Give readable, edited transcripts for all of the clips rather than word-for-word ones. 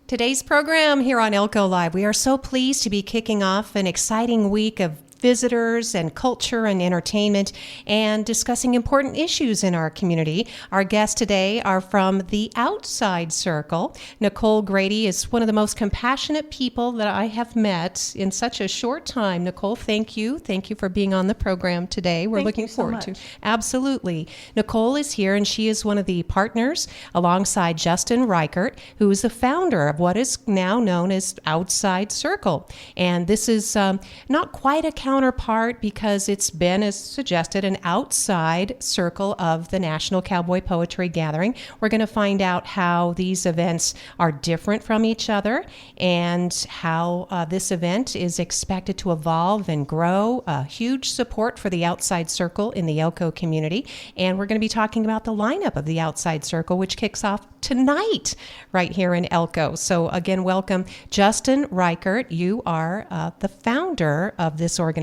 Today's program here on Elko Live, we are so pleased to be kicking off an exciting week of visitors and culture and entertainment and discussing important issues in our community. Our guests today are from the Outside Circle. Nicole Grady is one of the most compassionate people that I have met in such a short time. Nicole, thank you. Thank you for being on the program today. We're looking forward to. Absolutely. Nicole is here, and she is one of the partners alongside Justin Reichert, who is the founder of what is now known as Outside Circle. And this is not quite a counterpart because it's been, as suggested, an outside circle of the National Cowboy Poetry Gathering. We're going to find out how these events are different from each other and how this event is expected to evolve and grow. Huge support for the Outside Circle in the Elko community. And we're going to be talking about the lineup of the Outside Circle, which kicks off tonight right here in Elko. So again, welcome. Justin Reichert, you are the founder of this organization.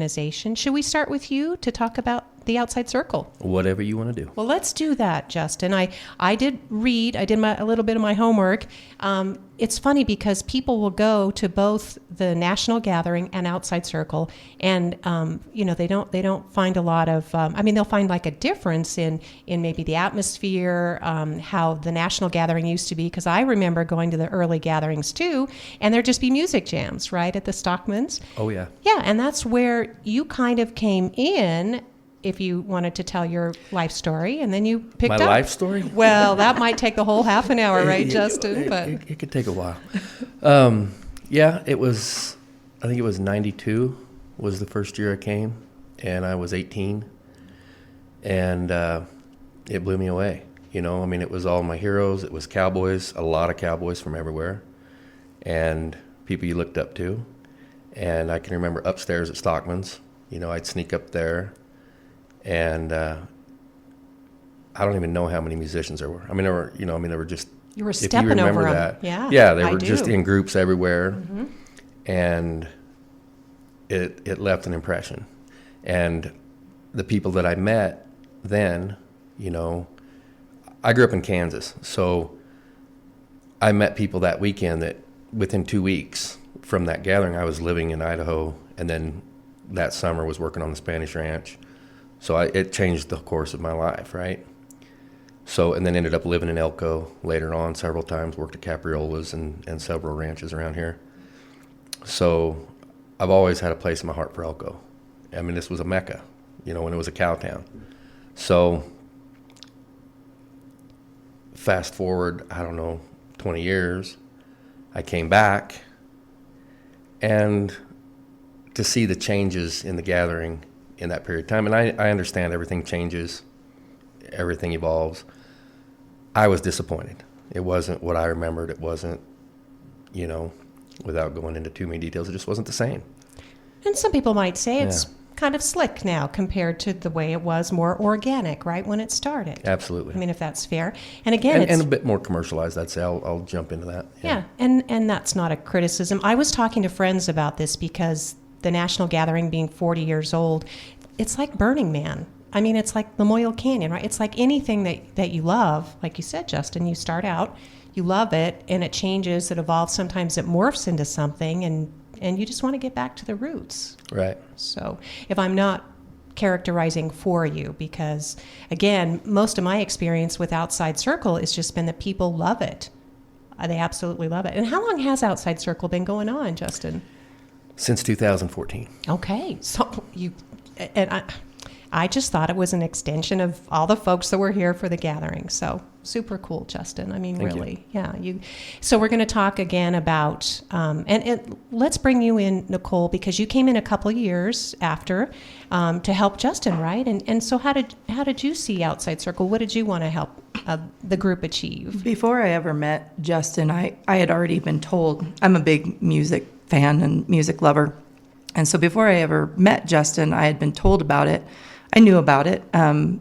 Should we start with you to talk about the Outside Circle? Whatever you want to do. Well, let's do that, Justin. I did read, a little bit of my homework. It's funny because people will go to both the National Gathering and Outside Circle, and they don't find a lot of. They'll find like a difference in maybe the atmosphere, how the National Gathering used to be. Because I remember going to the early gatherings too, and there'd just be music jams right at the Stockmens. Oh yeah. Yeah, and that's where you kind of came in. If you wanted to tell your life story, and then you picked up. My life story? Well, that might take the whole half an hour, right, Justin? But it could take a while. It was, I think it was 92 was the first year I came, and I was 18, and it blew me away. It was all my heroes. It was cowboys, a lot of cowboys from everywhere, and people you looked up to. And I can remember upstairs at Stockmen's, I'd sneak up there. And I don't even know how many musicians there were. There were just. You were stepping over them. That. Yeah, they were just in groups everywhere, mm-hmm. and it left an impression. And the people that I met then, I grew up in Kansas, so I met people that weekend that within 2 weeks from that gathering, I was living in Idaho, and then that summer was working on the Spanish Ranch. So it changed the course of my life, right? So, and then ended up living in Elko later on several times, worked at Capriola's and several ranches around here. So I've always had a place in my heart for Elko. This was a mecca, when it was a cow town. So fast forward, 20 years, I came back, and to see the changes in the gathering in that period of time, and I understand everything changes, everything evolves. I was disappointed. It wasn't what I remembered. It wasn't, without going into too many details, it just wasn't the same. And some people might say it's kind of slick now compared to the way it was, more organic, right, when it started. Absolutely. If that's fair. And again, and a bit more commercialized, I'd say. I'll jump into that. Yeah, and that's not a criticism. I was talking to friends about this because the National Gathering being 40 years old, it's like Burning Man. It's like Lamoille Canyon, right? It's like anything that you love. Like you said, Justin, you start out, you love it, and it changes, it evolves. Sometimes it morphs into something, and you just want to get back to the roots. Right. So if I'm not characterizing for you, because, again, most of my experience with Outside Circle has just been that people love it. They absolutely love it. And how long has Outside Circle been going on, Justin? Since 2014. Okay. So I just thought it was an extension of all the folks that were here for the gathering. So super cool, Justin. Thank really. You. Yeah. So we're going to talk again about, and let's bring you in, Nicole, because you came in a couple of years after to help Justin, right? And so how did you see Outside Circle? What did you want to help the group achieve? Before I ever met Justin, I had already been told, I'm a big music fan and music lover. And so before I ever met Justin, I had been told about it. I knew about it. When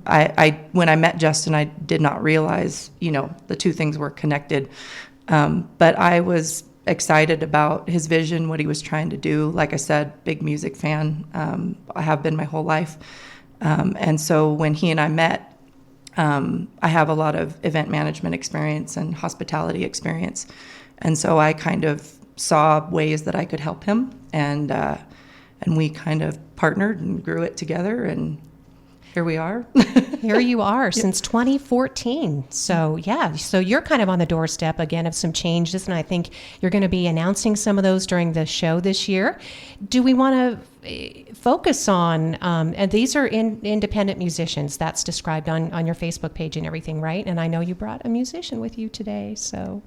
I met Justin, I did not realize, the two things were connected. But I was excited about his vision, what he was trying to do. Like I said, big music fan. I have been my whole life. And so when he and I met, I have a lot of event management experience and hospitality experience. And so I kind of saw ways that I could help him, and we kind of partnered and grew it together, and here we are. Here you are since 2014. So yeah, so you're kind of on the doorstep again of some changes, and I think you're going to be announcing some of those during the show this year. Do we want to focus on, and these are independent musicians, that's described on your Facebook page and everything, right? And I know you brought a musician with you today, so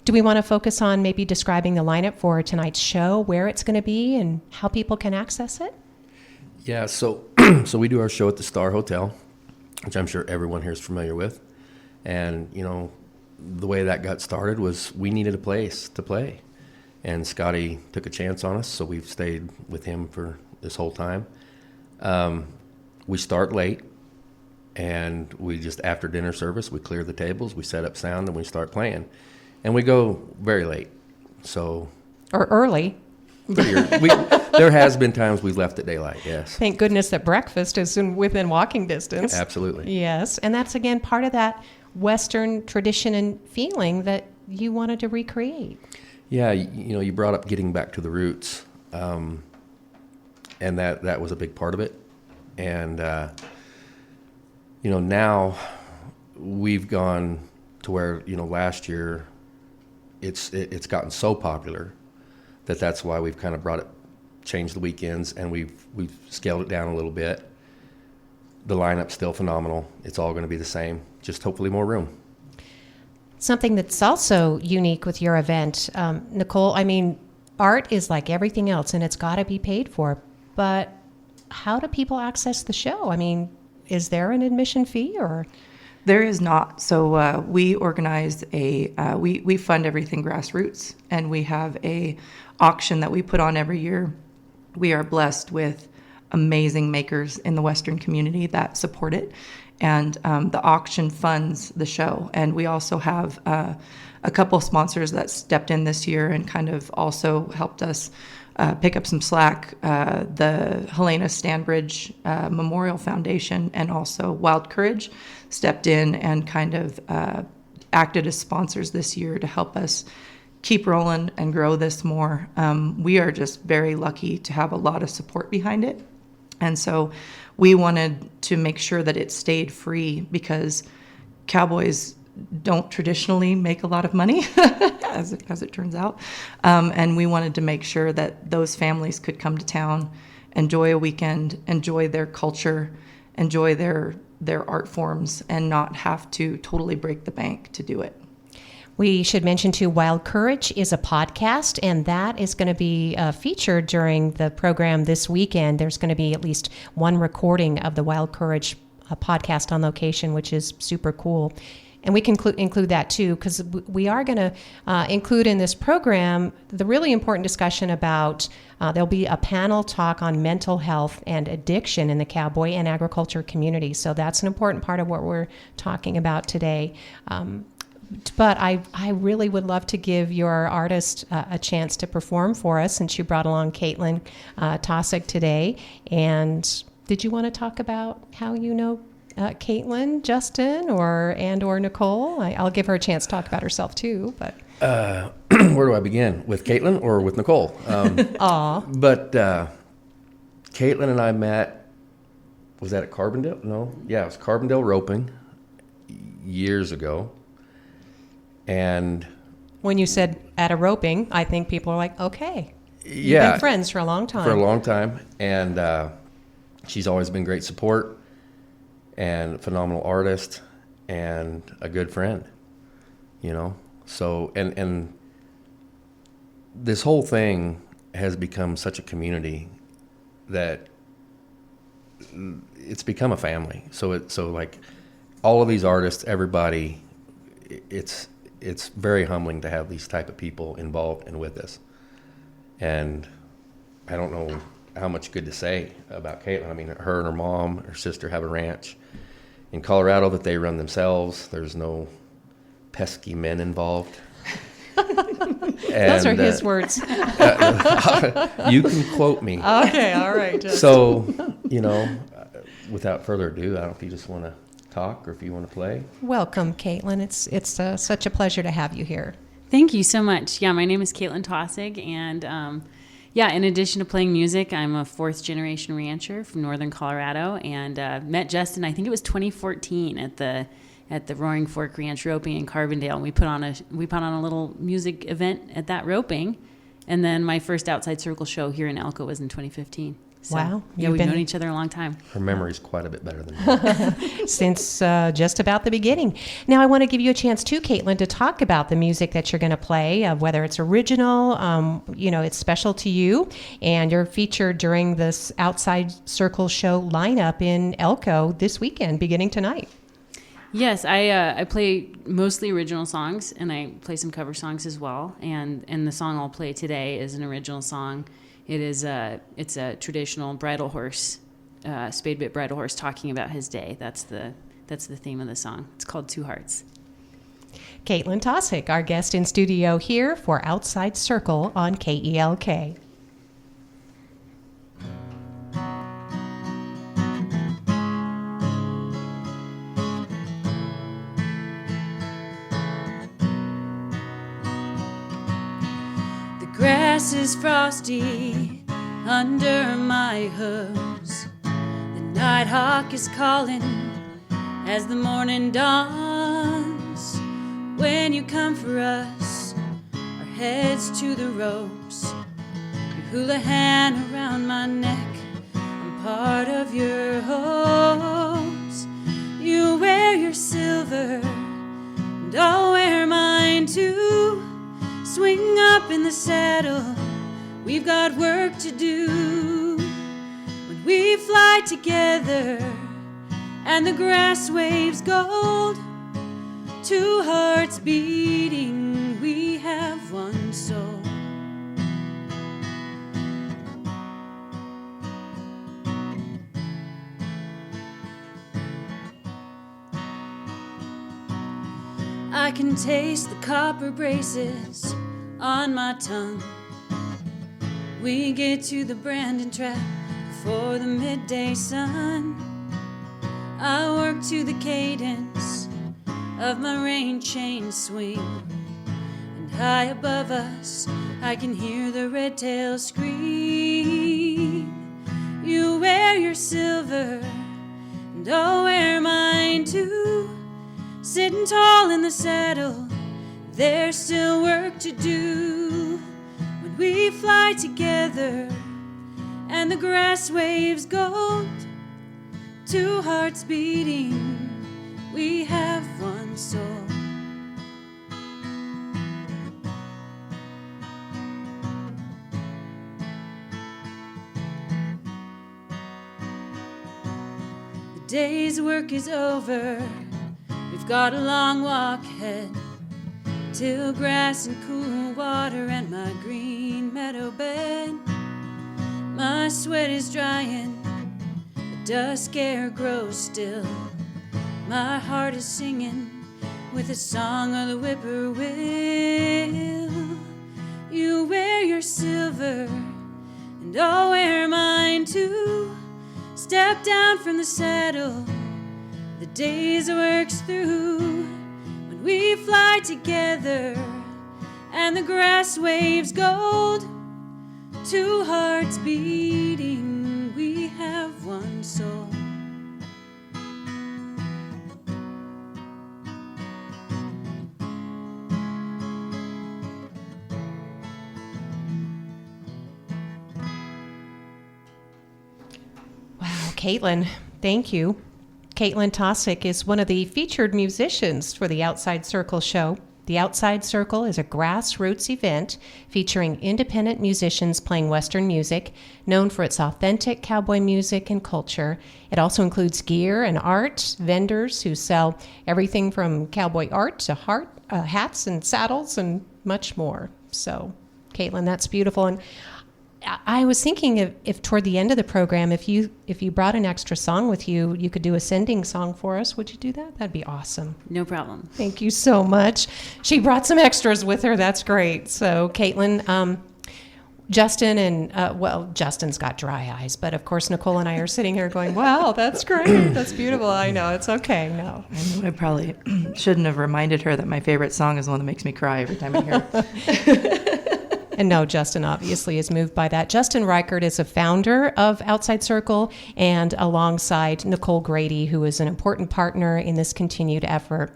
do we want to focus on maybe describing the lineup for tonight's show, where it's going to be, and how people can access it? Yeah, so we do our show at the Star Hotel, which I'm sure everyone here is familiar with. And, the way that got started was we needed a place to play. And Scotty took a chance on us, so we've stayed with him for this whole time. We start late, and we just, after dinner service, we clear the tables, we set up sound, and we start playing. And we go very late. So Or early. There has been times we've left at daylight, yes. Thank goodness that breakfast is within walking distance. Absolutely. Yes, and that's, again, part of that Western tradition and feeling that you wanted to recreate. Yeah, you brought up getting back to the roots, and that was a big part of it. And, now we've gone to where, last year it's gotten so popular that's why we've kind of changed the weekends, and we've scaled it down a little bit. The lineup's still phenomenal. It's all going to be the same, just hopefully more room. Something that's also unique with your event, Nicole, art is like everything else, and it's got to be paid for. But how do people access the show? Is there an admission fee or? There is not. So we organize we fund everything grassroots, and we have a auction that we put on every year. We are blessed with amazing makers in the Western community that support it, and the auction funds the show. And we also have a couple sponsors that stepped in this year and kind of also helped us pick up some slack. The Helena Stanbridge Memorial Foundation and also Wild Courage stepped in and kind of acted as sponsors this year to help us keep rolling and grow this more. We are just very lucky to have a lot of support behind it. And so we wanted to make sure that it stayed free, because cowboys don't traditionally make a lot of money, as it turns out. And we wanted to make sure that those families could come to town, enjoy a weekend, enjoy their culture, enjoy their art forms, and not have to totally break the bank to do it. We should mention, too, Wild Courage is a podcast, and that is going to be featured during the program this weekend. There's going to be at least one recording of the Wild Courage podcast on location, which is super cool. And we can include that, too, because we are going to include in this program the really important discussion about, there'll be a panel talk on mental health and addiction in the cowboy and agriculture community. So that's an important part of what we're talking about today. But I really would love to give your artist a chance to perform for us, since you brought along Caitlyn Taussig today. And did you want to talk about how you know Caitlyn, Justin, or Nicole? I'll give her a chance to talk about herself too. But where do I begin? With Caitlyn or with Nicole? But Caitlyn and I met, was that at Carbondale? No. Yeah, it was Carbondale Roping years ago. And when you said at a roping, I think people are like, okay. Yeah. You've been friends for a long time. For a long time. And she's always been great support and a phenomenal artist and a good friend, So, and this whole thing has become such a community that it's become a family. So like all of these artists, everybody, it's very humbling to have these type of people involved and with us. And I don't know how much good to say about Caitlyn. Her and her mom, her sister have a ranch in Colorado that they run themselves. There's no pesky men involved. Those are his words. You can quote me. Okay, all right. So, without further ado, I don't know if you just want to talk or if you want to play. Welcome, Caitlyn. It's such a pleasure to have you here. Thank you so much. Yeah, my name is Caitlyn Taussig, and in addition to playing music, I'm a fourth-generation rancher from northern Colorado, and met Justin, I think it was 2014, at the Roaring Fork Ranch roping in Carbondale. And we put on a little music event at that roping, and then my first Outside Circle show here in Elko was in 2015. So, Wow. Yeah, we've known each other a long time. Her memory's quite a bit better than mine. Since just about the beginning. Now, I want to give you a chance too, Caitlyn, to talk about the music that you're going to play, whether it's original, it's special to you, and you're featured during this Outside Circle show lineup in Elko this weekend, beginning tonight. Yes, I play mostly original songs, and I play some cover songs as well. And the song I'll play today is an original song. It's a traditional bridle horse, spade bit bridle horse talking about his day. That's the theme of the song. It's called Two Hearts. Caitlyn Taussig, our guest in studio here for Outside Circle on KELK. Grass is frosty under my hooves. The nighthawk is calling as the morning dawns. When you come for us, our heads to the ropes. Your hula hand around my neck, I'm part of your hopes. You wear your silver, and I'll wear mine too. Swing up in the saddle, we've got work to do. When we fly together and the grass waves gold, two hearts beating, we have one soul. I can taste the copper braces on my tongue. We get to the Brandon trap before the midday sun. I work to the cadence of my rein chain swing, and high above us I can hear the red tail scream. You wear your silver and I'll wear mine too. Sitting tall in the saddle, there's still work to do. When we fly together and the grass waves gold, two hearts beating, we have one soul. The day's work is over, we've got a long walk ahead, till grass and cool water and my green meadow bed. My sweat is drying, the dusk air grows still. My heart is singing with a song of the whippoorwill. You wear your silver and I'll wear mine too. Step down from the saddle, the day's work's through. When we fly together and the grass waves gold, two hearts beating, we have one soul. Wow, Caitlyn, thank you. Caitlyn Taussig is one of the featured musicians for the Outside Circle show. The Outside Circle is a grassroots event featuring independent musicians playing Western music, known for its authentic cowboy music and culture. It also includes gear and art, vendors who sell everything from cowboy art to hats and saddles and much more. So, Caitlyn, that's beautiful. And I was thinking if toward the end of the program, if you brought an extra song with you, you could do a sending song for us. Would you do that? That'd be awesome. No problem. Thank you so much. She brought some extras with her. That's great. So, Caitlyn, Justin and, Justin's got dry eyes, but of course Nicole and I are sitting here going, wow, that's great. That's beautiful. I know. It's okay. No. I know I probably shouldn't have reminded her that my favorite song is the one that makes me cry every time I hear it. And no, Justin obviously is moved by that. Justin Reichert is a founder of Outside Circle, and alongside Nicole Grady, who is an important partner in this continued effort.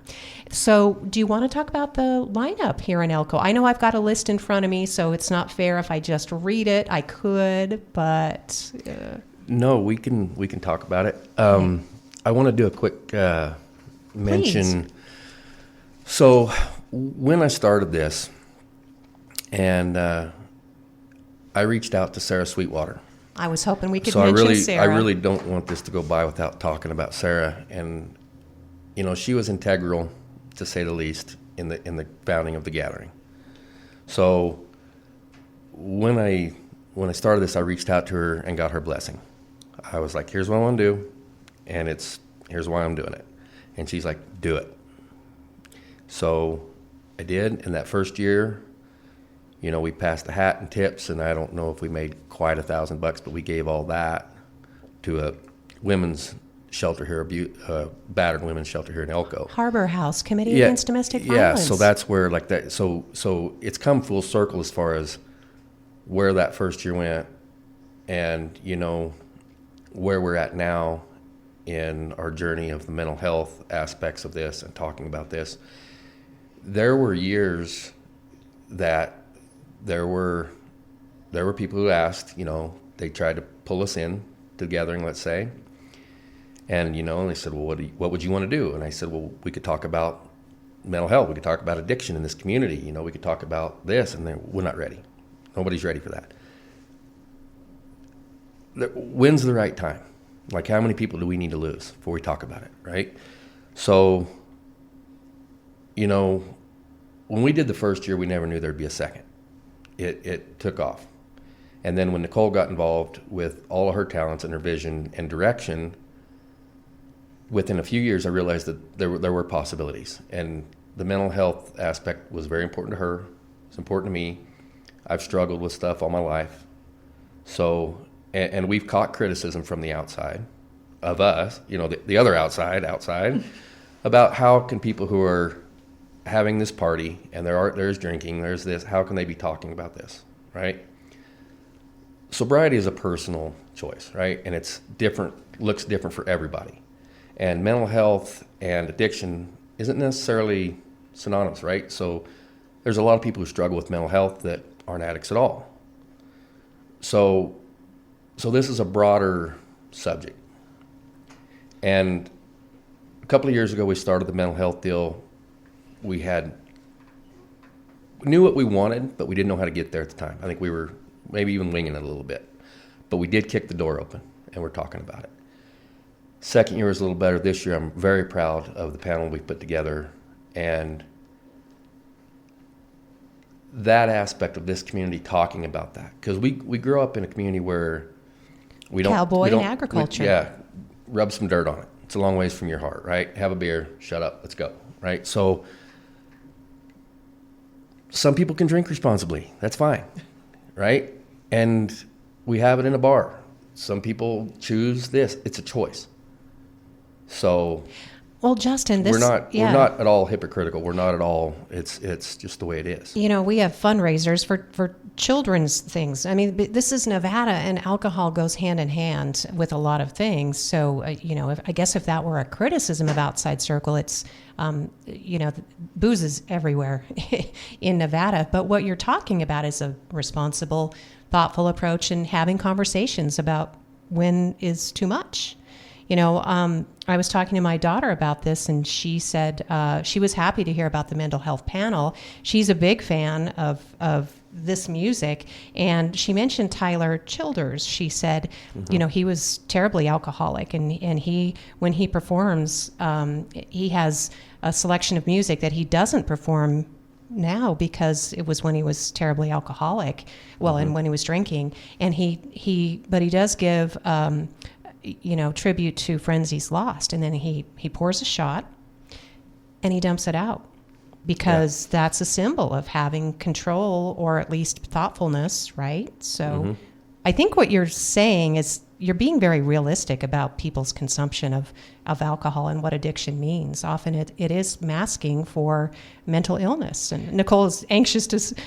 So do you want to talk about the lineup here in Elko? I know I've got a list in front of me, so it's not fair if I just read it. I could, but... No, we can talk about it. I want to do a quick mention. Please. So when I started this, and I reached out to Sarah Sweetwater. I was hoping we could So mention Sarah. I really don't want this to go by without talking about Sarah. And, you know, she was integral, to say the least, in the founding of the gathering. So when I started this, I reached out to her and got her blessing. I was like, here's what I want to do, and here's why I'm doing it. And she's like, do it. So I did. And that first year, you know, we passed the hat and tips, and I don't know if we made quite $1,000, but we gave all that to a women's shelter here, battered women's shelter here in Elko. Harbor House Committee Against Domestic Violence. Yeah, so that's where like that. So it's come full circle as far as where that first year went, and you know where we're at now in our journey of the mental health aspects of this and talking about this. There were years that there were people who asked, you know, they tried to pull us in to the gathering, let's say, and you know, and they said, well, what would you want to do? And I said, well, we could talk about mental health, we could talk about addiction in this community, you know, we could talk about this, and we're not ready. Nobody's ready for that. When's the right time? Like, how many people do we need to lose before we talk about it, right? So, you know, when we did the first year, we never knew there'd be a second. It took off. And then when Nicole got involved with all of her talents and her vision and direction, within a few years, I realized that there were possibilities. And the mental health aspect was very important to her. It's important to me. I've struggled with stuff all my life. So, and we've caught criticism from the outside of us, you know, the other outside, about how can people who are having this party and there's drinking, there's this, how can they be talking about this, right? Sobriety is a personal choice, right? And it's different, looks different for everybody. And mental health and addiction isn't necessarily synonymous, right? So there's a lot of people who struggle with mental health that aren't addicts at all. So this is a broader subject. And a couple of years ago, we started the mental health deal. We knew what we wanted, but we didn't know how to get there at the time. I think we were maybe even winging it a little bit. But we did kick the door open, and we're talking about it. Second year was a little better. This year, I'm very proud of the panel we put together. And that aspect of this community talking about that. Because we grew up in a community where we don't... Cowboy and Agriculture. Rub some dirt on it. It's a long ways from your heart, right? Have a beer, shut up, let's go, right? So some people can drink responsibly. That's fine, right? And we have it in a bar. Some people choose this. It's a choice. So... Well, Justin, we're not at all hypocritical. We're not at all. It's just the way it is. You know, we have fundraisers for children's things. I mean, this is Nevada, and alcohol goes hand in hand with a lot of things. So, you know, I guess if that were a criticism of Outside Circle, it's, you know, booze is everywhere in Nevada. But what you're talking about is a responsible, thoughtful approach and having conversations about when is too much. You know, I was talking to my daughter about this, and she said she was happy to hear about the mental health panel. She's a big fan of this music, and she mentioned Tyler Childers. She said, you know, he was terribly alcoholic, and he, when he performs, he has a selection of music that he doesn't perform now because it was when he was terribly alcoholic, and when he was drinking, and but he does give you know, tribute to friends he's lost, and then he pours a shot and he dumps it out because that's a symbol of having control or at least thoughtfulness, right? So I think what you're saying is you're being very realistic about people's consumption of alcohol and what addiction means. Often it is masking for mental illness. And Nicole is anxious to speak.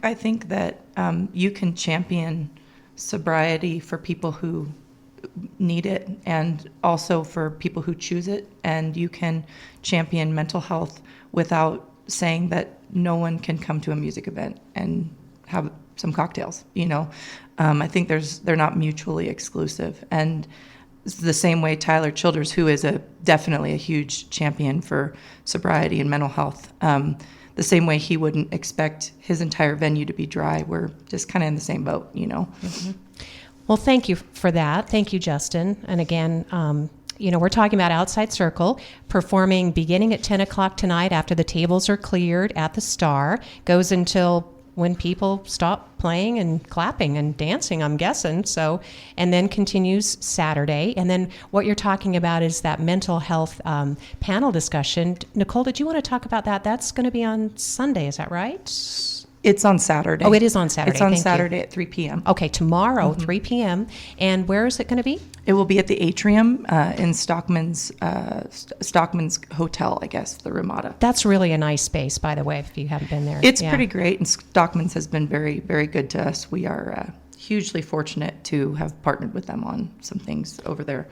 I think that you can champion sobriety for people who need it and also for people who choose it. And you can champion mental health without saying that no one can come to a music event and have some cocktails, I think they're not mutually exclusive. And it's the same way Tyler Childers, who is definitely a huge champion for sobriety and mental health, the same way he wouldn't expect his entire venue to be dry. We're just kind of in the same boat, Well, thank you for that. Thank you, Justin. And again, we're talking about Outside Circle performing beginning at 10 o'clock tonight after the tables are cleared at the Star. Goes until when people stop playing and clapping and dancing, I'm guessing. So, and then continues Saturday. And then what you're talking about is that mental health panel discussion. Nicole, did you want to talk about that? That's going to be on Sunday, is that right? It's on Saturday. Oh, it is on Saturday. It's on Thank Saturday you. at 3 p.m. Okay, tomorrow, 3 p.m. And where is it going to be? It will be at the Atrium in Stockmen's Hotel, I guess, the Ramada. That's really a nice space, by the way, if you haven't been there. It's pretty great, and Stockmen's has been very, very good to us. We are hugely fortunate to have partnered with them on some things over there.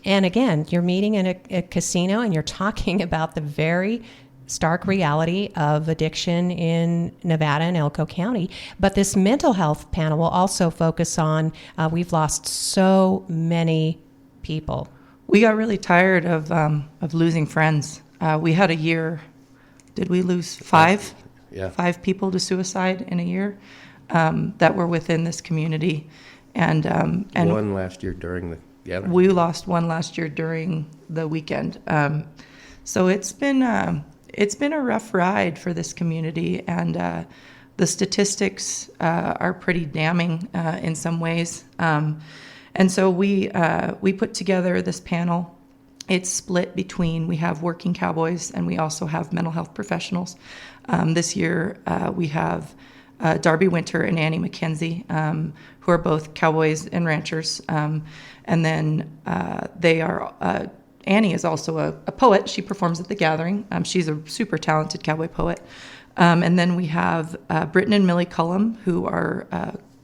And again, you're meeting in a casino, and you're talking about the very stark reality of addiction in Nevada and Elko County. But this mental health panel will also focus on, we've lost so many people. We got really tired of losing friends. We had a year, did we lose 5? Yeah. 5 people to suicide in a year that were within this community. And one last year during the gathering. We lost one last year during the weekend. So it's been a rough ride for this community, and the statistics are pretty damning in some ways. And so we put together this panel. It's split between, we have working cowboys and we also have mental health professionals. This year we have Darby Winter and Annie McKenzie, who are both cowboys and ranchers. And then they are... Annie is also a poet. She performs at the gathering. She's a super talented cowboy poet. And then we have Britton and Millie Cullum, who are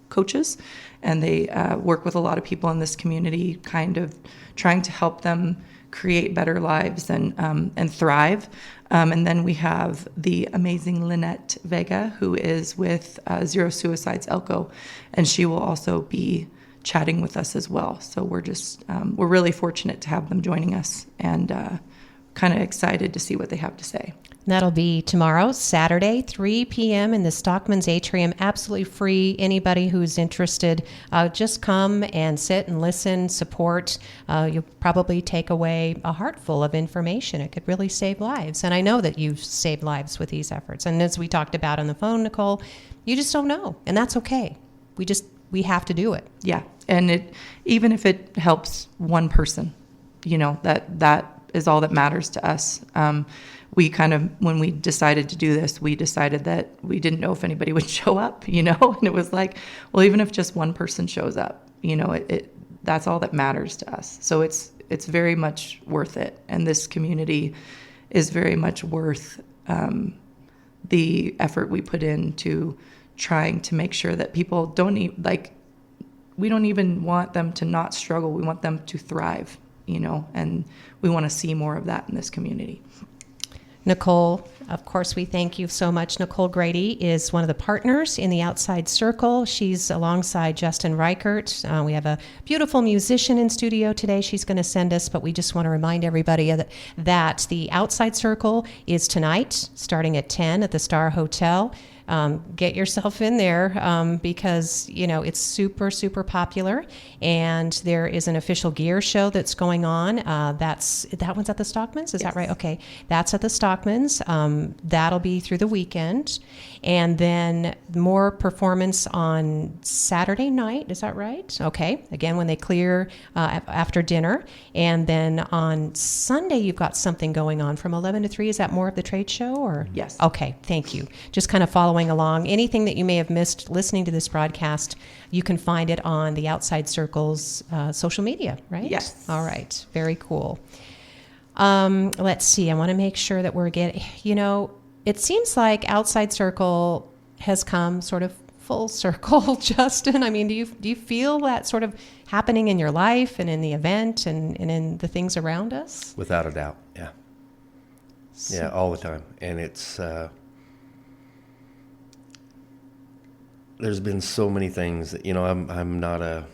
coaches, and they work with a lot of people in this community, kind of trying to help them create better lives and thrive. And then we have the amazing Lynette Vega, who is with Zero Suicides Elko, and she will also be chatting with us as well. So we're really fortunate to have them joining us, and kind of excited to see what they have to say. That'll be tomorrow, Saturday, 3 p.m. in the Stockmen's Atrium. Absolutely free. Anybody who's interested, just come and sit and listen, support. You'll probably take away a heart full of information. It could really save lives. And I know that you've saved lives with these efforts. And as we talked about on the phone, Nicole, you just don't know. And that's okay. We have to do it. Yeah. And even if it helps one person, that is all that matters to us. We when we decided to do this, we decided that we didn't know if anybody would show up, and it was like, well, even if just one person shows up, that's all that matters to us. So it's very much worth it. And this community is very much worth the effort we put into trying to make sure that people we don't even want them to not struggle. We want them to thrive, and we want to see more of that in this community. Nicole, of course, we thank you so much. Nicole Grady is one of the partners in the Outside Circle. She's alongside Justin Reichert. We have a beautiful musician in studio today she's going to send us, but we just want to remind everybody that the Outside Circle is tonight, starting at 10 at the Star Hotel. Get yourself in there because, it's super, super popular. And there is an official gear show that's going on. That one's at the Stockmen's? Is that right? Okay. That's at the Stockmen's. That'll be through the weekend. And then more performance on Saturday night. Is that right? Okay. Again, when they clear after dinner. And then on Sunday, you've got something going on from 11 to 3. Is that more of the trade show? Or Yes. Okay. Thank you. Just kind of following along. Anything that you may have missed listening to this broadcast, you can find it on the Outside Circle's social media, right? Yes. All right. Very cool. Let's see. I want to make sure that we're getting, it seems like Outside Circle has come sort of full circle, Justin. I mean, do you feel that sort of happening in your life and in the event and in the things around us? Without a doubt, yeah. Yeah, all the time. And it's, there's been so many things that, I'm not a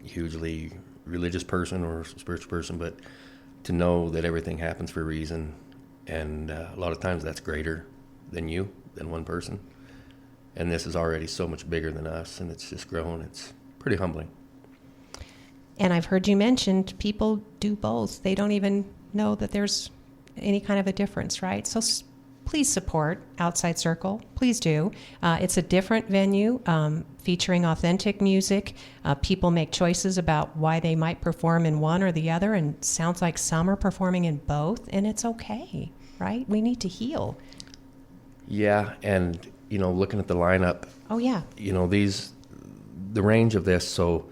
hugely religious person or spiritual person, but to know that everything happens for a reason, and a lot of times that's greater than one person. And this is already so much bigger than us, and it's just grown. It's pretty humbling. And I've heard you mentioned people do both. They don't even know that there's any kind of a difference, right? So please support Outside Circle. Please do. It's a different venue featuring authentic music. People make choices about why they might perform in one or the other, and sounds like some are performing in both, and it's okay, right? We need to heal. Yeah, and, looking at the lineup, Oh, yeah. The range of this, so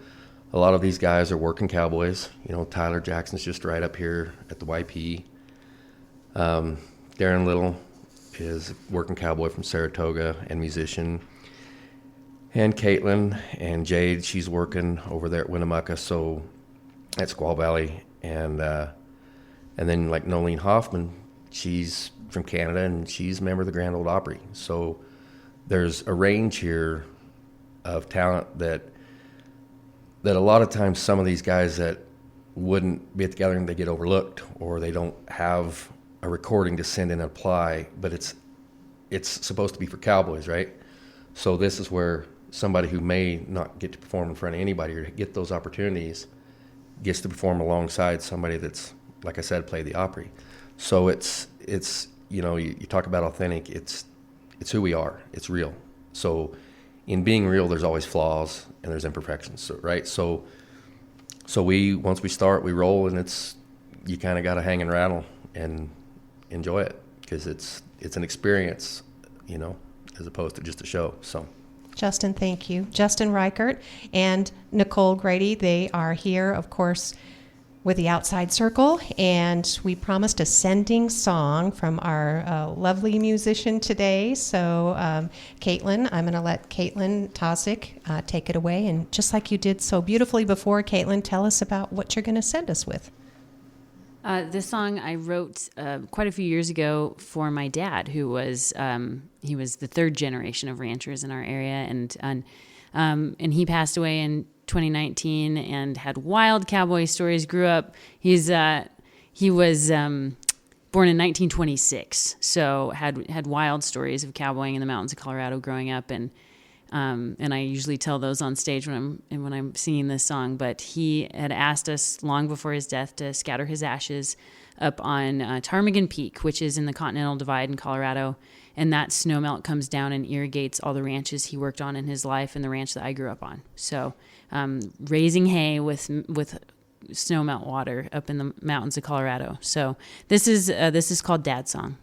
a lot of these guys are working cowboys. Tyler Jackson's just right up here at the YP. Darren Little is a working cowboy from Saratoga and musician. And Caitlyn and Jade, she's working over there at Winnemucca, so at Squaw Valley. And then like Nolene Hoffman, she's from Canada and she's a member of the Grand Ole Opry. So there's a range here of talent that a lot of times some of these guys that wouldn't be at the gathering, they get overlooked, or they don't have a recording to send in and apply, but it's supposed to be for cowboys, right? So this is where somebody who may not get to perform in front of anybody or get those opportunities gets to perform alongside somebody that's, like I said, play the Opry. So it's you talk about authentic, it's who we are, it's real. So in being real, there's always flaws and there's imperfections, so, right? So once we start, we roll, and you kind of got to hang and rattle and enjoy it, because it's an experience, as opposed to just a show. So, Justin, thank you. Justin Reichert and Nicole Grady, they are here, of course, with the Outside Circle, and we promised a sending song from our lovely musician today. So, Caitlyn, I'm going to let Caitlyn Taussig take it away, and just like you did so beautifully before, Caitlyn, tell us about what you're going to send us with. This song I wrote quite a few years ago for my dad, who was he was the third generation of ranchers in our area, and he passed away in 2019 and had wild cowboy stories. Grew up, he was born in 1926, so had wild stories of cowboying in the mountains of Colorado growing up, and I usually tell those on stage when I'm singing this song. But he had asked us long before his death to scatter his ashes up on Ptarmigan Peak, which is in the Continental Divide in Colorado, and that snowmelt comes down and irrigates all the ranches he worked on in his life and the ranch that I grew up on. So raising hay with snowmelt water up in the mountains of Colorado. So this is called Dad's Song.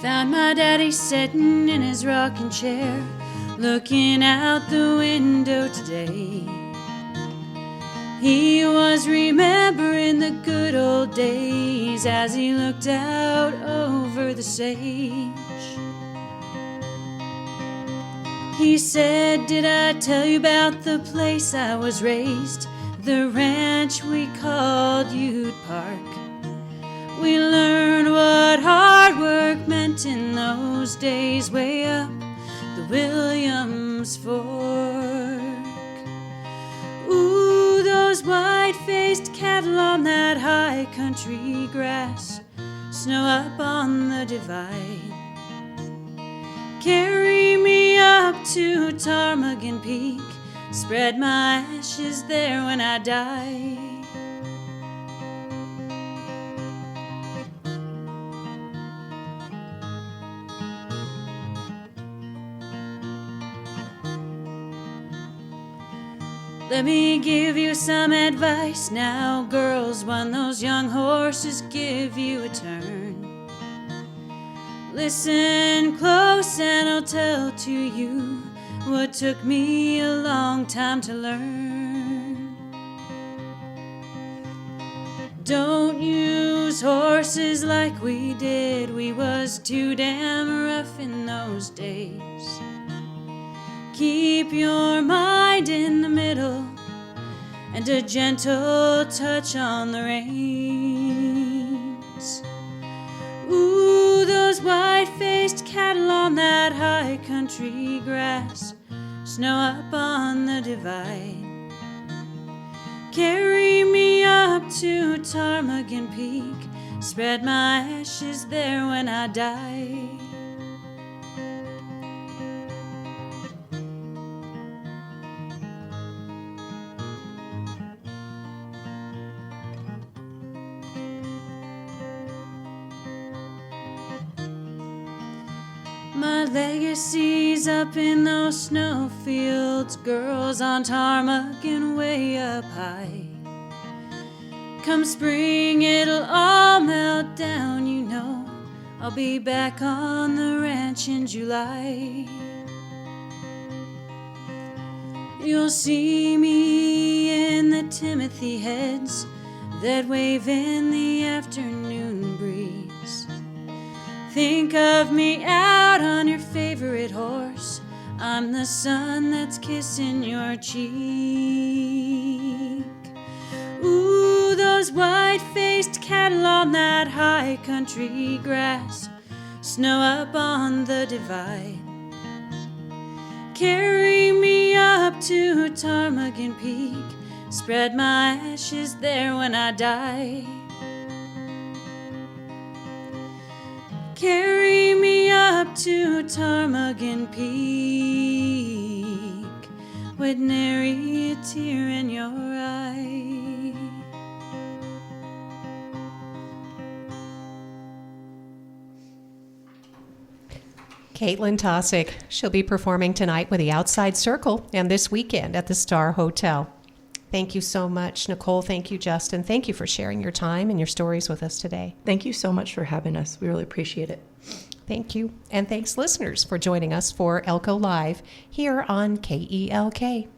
Found my daddy sitting in his rocking chair, looking out the window today. He was remembering the good old days as he looked out over the sage. He said, "Did I tell you about the place I was raised, the ranch we called Ute Park? We learned what hard work meant in those days way up the Williams Fork. those white-faced cattle on that high country grass, snow up on the divide. Carry me up to Ptarmigan Peak, spread my ashes there when I die. Let me give you some advice now, girls, when those young horses give you a turn. Listen close and I'll tell to you what took me a long time to learn. Don't use horses like we did, we was too damn rough in those days. Keep your mind in the middle and a gentle touch on the reins. Ooh, those white-faced cattle on that high country grass, snow up on the divide. Carry me up to Ptarmigan Peak, spread my ashes there when I die. My legacy's up in those snowfields, girls on Ptarmigan way up high. Come spring, it'll all melt down, you know. I'll be back on the ranch in July. You'll see me in the Timothy heads that wave in the afternoon breeze. Think of me out on your favorite horse. I'm the sun that's kissing your cheek. Ooh, those white-faced cattle on that high country grass, snow up on the divide. Carry me up to Ptarmigan Peak, spread my ashes there when I die. Carry me up to Ptarmigan Peak with nary a tear in your eye. Caitlyn Taussig. She'll be performing tonight with the Outside Circle and this weekend at the Star Hotel. Thank you so much, Nicole. Thank you, Justin. Thank you for sharing your time and your stories with us today. Thank you so much for having us. We really appreciate it. Thank you. And thanks, listeners, for joining us for Elko Live here on KELK.